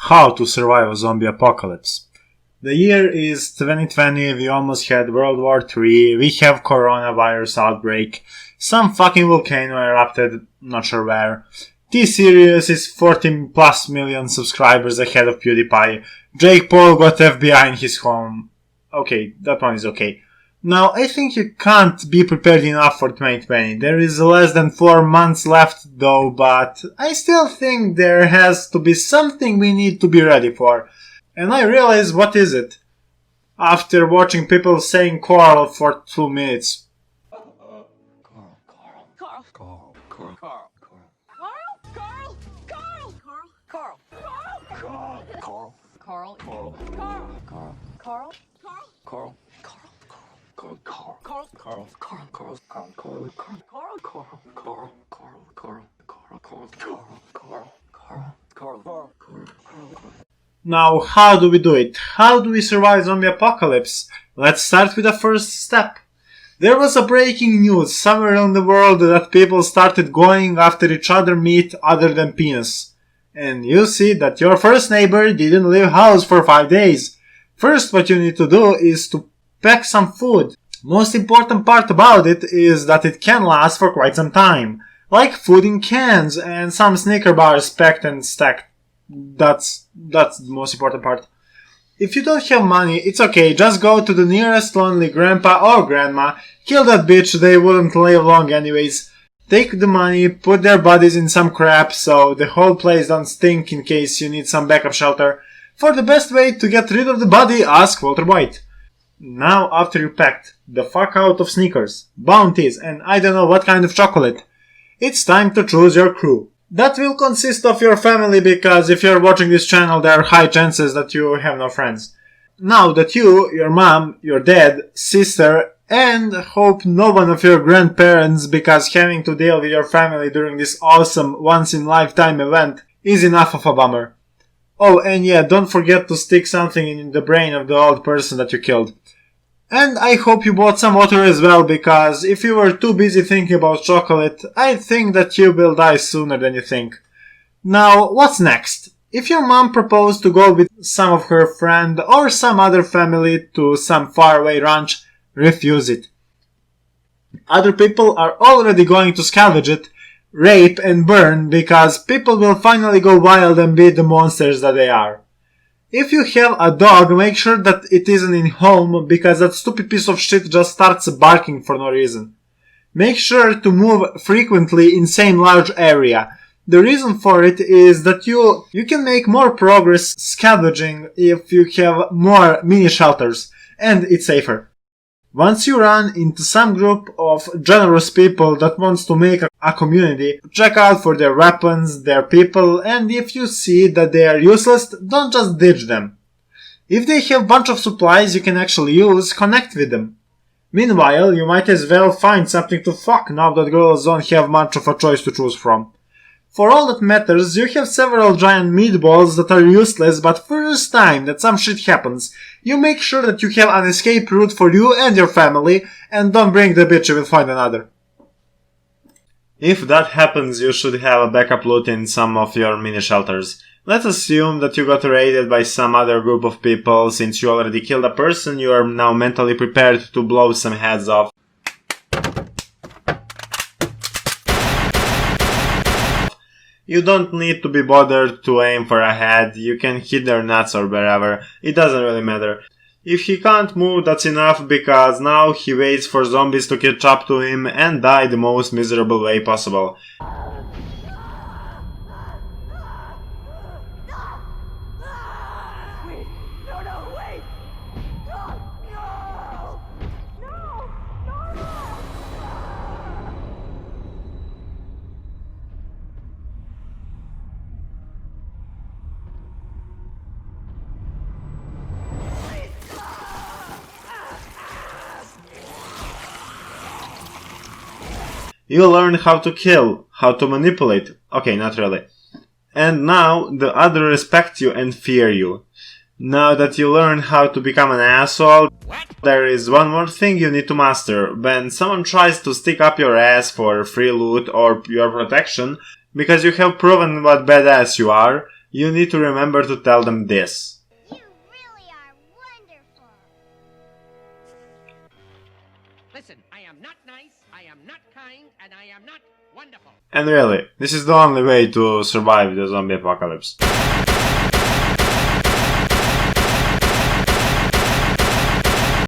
How to survive a zombie apocalypse. The year is 2020, we almost had World War III, we have coronavirus outbreak, some fucking volcano erupted, not sure where. T-Series is 14 plus million subscribers ahead of PewDiePie. Jake Paul got FBI in his home. Okay, that one is okay. Now, I think you can't be prepared enough for 2020. There is less than 4 months left though, but I still think there has to be something we need to be ready for. And I realize what is it? After watching people saying Coral for 2 minutes. Now, how do we do it? How do we survive zombie apocalypse? Let's start with the first step. There was a breaking news somewhere in the world that people started going after each other meat other than penis. And you see that your first neighbor didn't leave house for 5 days. First, what you need to do is to pack some food. Most important part about it is that it can last for quite some time. Like food in cans and some Snicker bars packed and stacked. That's the most important part. If you don't have money, it's okay, just go to the nearest lonely grandpa or grandma, kill that bitch, they wouldn't live long anyways. Take the money, put their bodies in some crap so the whole place don't stink in case you need some backup shelter. For the best way to get rid of the body, ask Walter White. Now, after you packed the fuck out of Snickers, Bounties, and I don't know what kind of chocolate, it's time to choose your crew. That will consist of your family because if you're watching this channel, there are high chances that you have no friends. Now that you, your mom, your dad, sister, and hope no one of your grandparents, because having to deal with your family during this awesome once-in-lifetime event is enough of a bummer. Oh, and yeah, don't forget to stick something in the brain of the old person that you killed. And I hope you bought some water as well, because if you were too busy thinking about chocolate, I think that you will die sooner than you think. Now, what's next? If your mom proposed to go with some of her friend or some other family to some faraway ranch, refuse it. Other people are already going to scavenge it, rape and burn, because people will finally go wild and beat the monsters that they are. If you have a dog, make sure that it isn't in home, because that stupid piece of shit just starts barking for no reason. Make sure to move frequently in same large area. The reason for it is that you can make more progress scavenging if you have more mini shelters, and it's safer. Once you run into some group of generous people that wants to make a community, check out for their weapons, their people, and if you see that they are useless, don't just ditch them. If they have bunch of supplies you can actually use, connect with them. Meanwhile, you might as well find something to fuck now that girls don't have much of a choice to choose from. For all that matters, you have several giant meatballs that are useless, but first time that some shit happens, you make sure that you have an escape route for you and your family, and don't bring the bitch, you will find another. If that happens, you should have a backup loot in some of your mini shelters. Let's assume that you got raided by some other group of people. Since you already killed a person, you are now mentally prepared to blow some heads off. You don't need to be bothered to aim for a head, you can hit their nuts or wherever, it doesn't really matter. If he can't move, that's enough, because now he waits for zombies to catch up to him and die the most miserable way possible. You learn how to kill, how to manipulate. Okay, not really. And now the other respect you and fear you. Now that you learn how to become an asshole, there is one more thing you need to master. When someone tries to stick up your ass for free loot or your protection, because you have proven what badass you are, you need to remember to tell them this. You really are wonderful. Listen, I am not nice, I am not kind, and I am not wonderful. And really, this is the only way to survive the zombie apocalypse.